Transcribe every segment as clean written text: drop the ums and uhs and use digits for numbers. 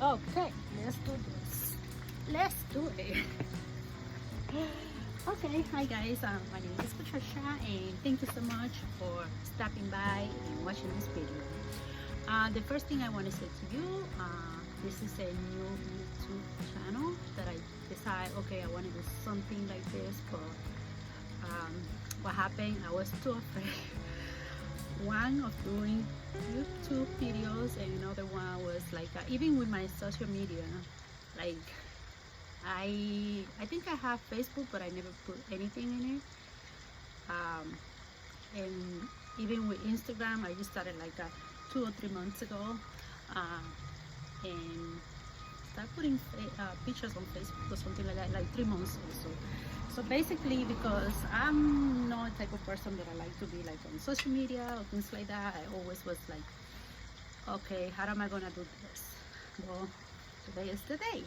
Okay, let's do this. Let's do it. Okay, hi guys. My name is Patricia, and thank you so much for stopping by and watching this video. The first thing I want to say to you, this is a new YouTube channel that I decide. Okay, I want to do something like this, but what happened? I was too afraid. One of doing YouTube videos, and another one was like even with my social media, like I think I have Facebook, but I never put anything in it. And even with Instagram, I just started like 2 or 3 months ago, and start putting pictures on Facebook or something like that, like 3 months also. So basically, because I'm not the type of person that I like to be like on social media or things like that, I always was like, okay, how am I gonna do this? Well, today is the day.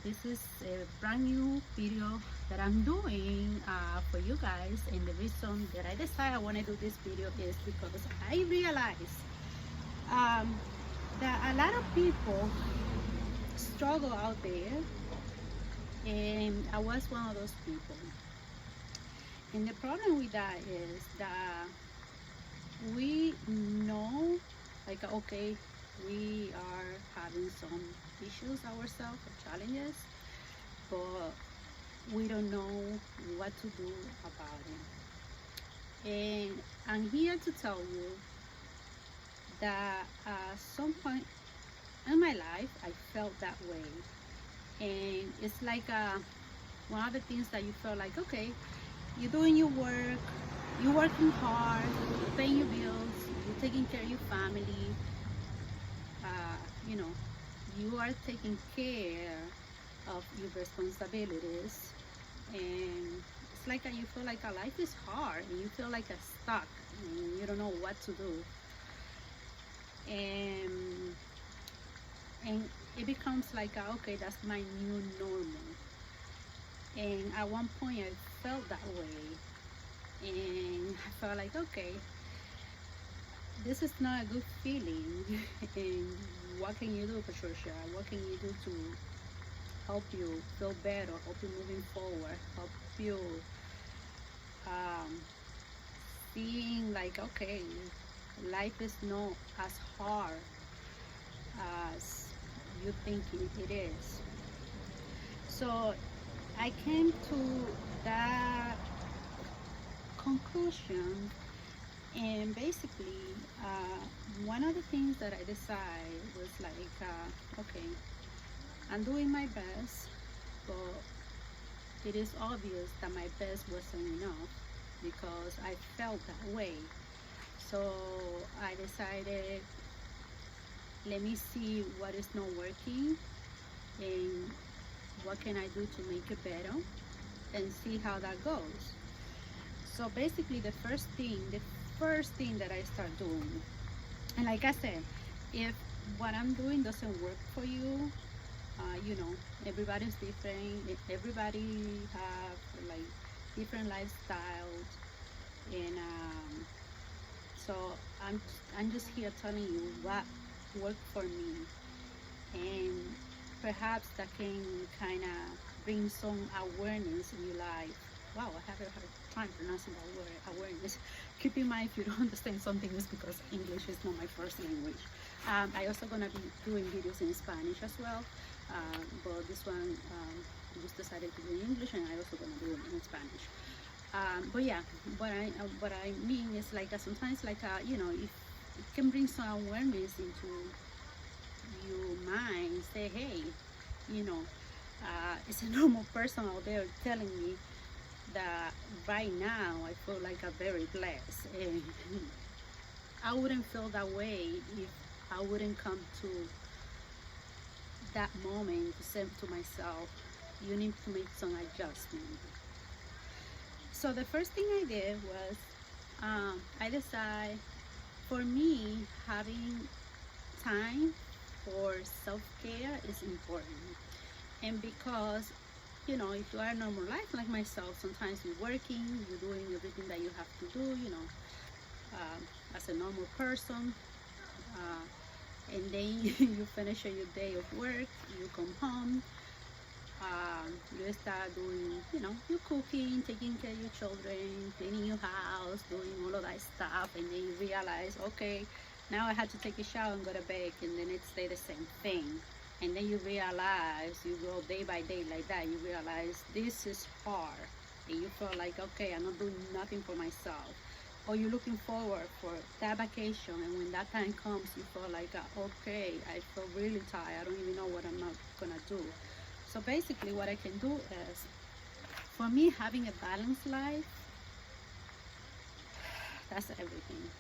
This is a brand new video that I'm doing for you guys, and the reason that I decided I want to do this video is because I realize that a lot of people struggle out there, and I was one of those people. And the problem with that is that we know, like, okay, we are having some issues ourselves or challenges, but we don't know what to do about it. And I'm here to tell you that at some point in my life I felt that way, and it's like one of the things that you feel like, okay, you're doing your work, you're working hard, you're paying your bills, you're taking care of your family, you know, you are taking care of your responsibilities, and it's like you feel like life is hard, and you feel like stuck, and you don't know what to do, and it becomes like okay, that's my new normal. And at one point I felt that way, and I felt like, okay, this is not a good feeling. And what can you do, Patricia? What can you do to help you feel better, help you moving forward, help you seeing like, okay, life is not as hard as you think it is. So I came to that conclusion, and basically one of the things that I decided was like, okay, I'm doing my best, but it is obvious that my best wasn't enough because I felt that way. So I decided, let me see what is not working and what can I do to make it better, and see how that goes. So basically the first thing that I start doing, and like I said, if what I'm doing doesn't work for you, you know, everybody's different, everybody have like different lifestyles, and so I'm just here telling you what worked for me, and perhaps that can kind of bring some awareness in your life. Wow, I have a hard time pronouncing that word, awareness. Keep in mind, if you don't understand something, it's because English is not my first language. I also gonna be doing videos in Spanish as well, but this one I just decided to do in English, and I also gonna do it in Spanish. But yeah, what I mean is like sometimes like you know, if it can bring some awareness into your mind, say, hey, you know, it's a normal person out there telling me that right now I feel like I'm very blessed, and I wouldn't feel that way if I wouldn't come to that moment to say to myself, you need to make some adjustment. So the first thing I did was I decided, for me, having time for self-care is important. And because, you know, if you are a normal life like myself, sometimes you're working, you're doing everything that you have to do, you know, as a normal person, and then you finish your day of work, you come home, you start doing, you cooking, taking care of your children, cleaning your house, doing all of that stuff, and then you realize, okay, now I had to take a shower and go to bed, and the next day the same thing. And then you realize, you go day by day like that, you realize this is hard, and you feel like, okay, I'm not doing nothing for myself. Or you're looking forward for that vacation, and when that time comes, you feel like, okay, I feel really tired, I don't even know what I'm not gonna do. So basically what I can do is, for me, having a balanced life, that's everything.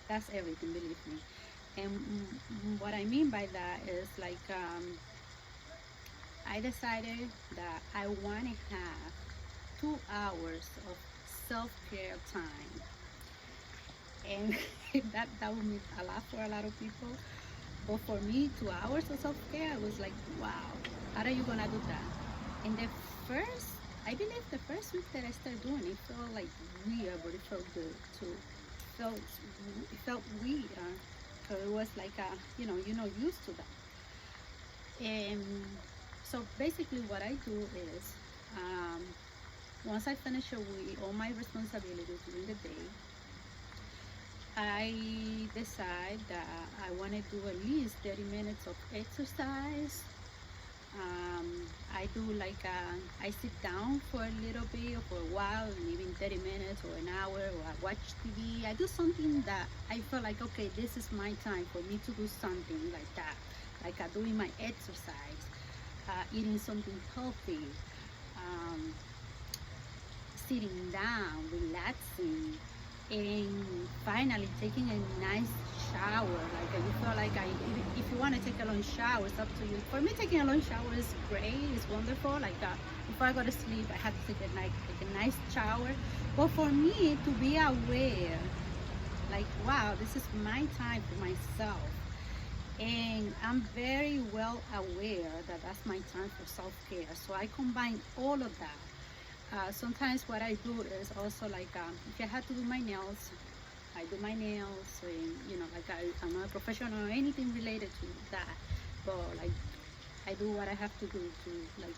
That's everything, believe me. And what I mean by that is like, I decided that I want to have 2 hours of self-care time. And that would mean a lot for a lot of people. But for me, 2 hours of self-care, I was like, wow, how are you gonna do that? And I believe the first week that I started doing it, felt like weird, but it felt good too. It felt weird, so it was like, you're not used to that. And so basically what I do is, once I finish all my responsibilities during the day, I decide that I want to do at least 30 minutes of exercise. I do like, I sit down for a little bit or for a while, even 30 minutes or an hour, or I watch TV. I do something that I feel like, okay, this is my time for me to do something like that. Like doing my exercise, eating something healthy, sitting down, relaxing, and finally taking a nice shower. Like you feel like, if you want to take a long shower, it's up to you. For me, taking a long shower is great, it's wonderful. Like before I go to sleep, I have to take a nice shower. But for me to be aware, like, wow, this is my time for myself, and I'm very well aware that that's my time for self-care. So I combine all of that. Sometimes what I do is also like, if I had to do my nails, I do my nails, and like I'm not a professional or anything related to that, but like I do what I have to do to like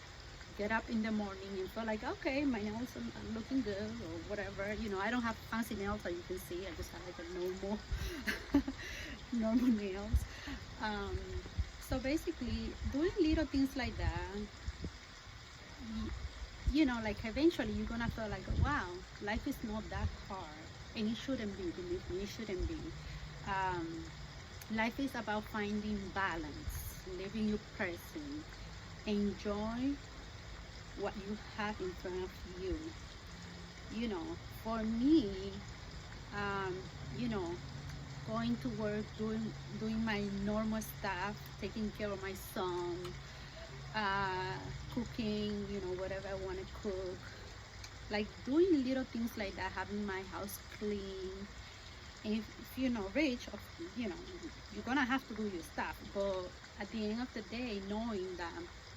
get up in the morning and feel like, okay, my nails are looking good or whatever. I don't have fancy nails, as you can see. I just have like a normal normal nails. So basically doing little things like that, like eventually you're gonna feel like, wow, life is not that hard, and it shouldn't be. Believe me, it shouldn't be. Life is about finding balance, living your present, enjoy what you have in front of you. For me, going to work, doing my normal stuff, taking care of my son, cooking, whatever I want to cook, like doing little things like that, having my house clean. And if you're not rich, you're gonna have to do your stuff, but at the end of the day, knowing that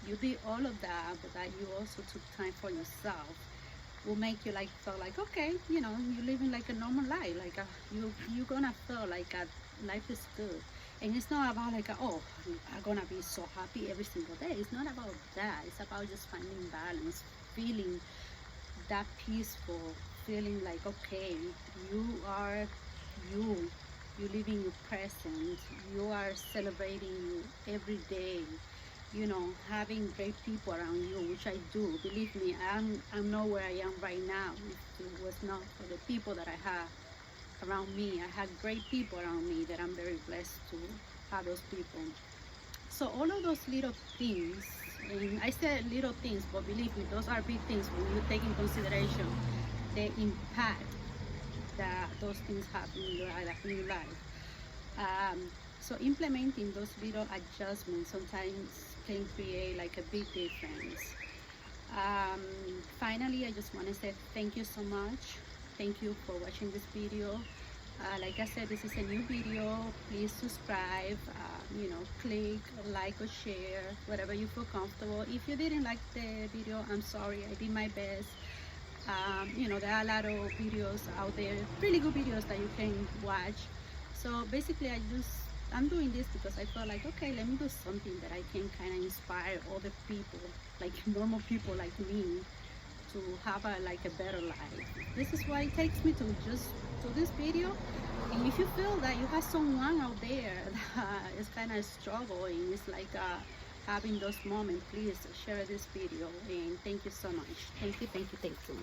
you did all of that, but that you also took time for yourself, will make you like feel like, okay, you're living like a normal life. Like you're gonna feel like life is good. And it's not about like, oh, I'm gonna be so happy every single day. It's not about that. It's about just finding balance, feeling that peaceful, feeling like, okay, you are you. You live in your present. You are celebrating you every day. Having great people around you, which I do. Believe me, I'm not where I am right now if it was not for the people that I have around me. I had great people around me that I'm very blessed to have those people. So all of those little things, and I said little things, but believe me, those are big things when you take in consideration the impact that those things have in your life. So implementing those little adjustments sometimes can create like a big difference. Finally, I just want to say thank you so much. Thank you for watching this video. Like I said, this is a new video. Please subscribe, click like or share, whatever you feel comfortable. If you didn't like the video, I'm sorry, I did my best. There are a lot of videos out there, really good videos that you can watch. So basically I just I'm doing this because I felt like, okay, let me do something that I can kind of inspire other people, like normal people like me, to have a better life. This is why it takes me to just do this video. And if you feel that you have someone out there that is kind of struggling, it's like having those moments, please share this video. And thank you so much. Thank you, thank you, thank you.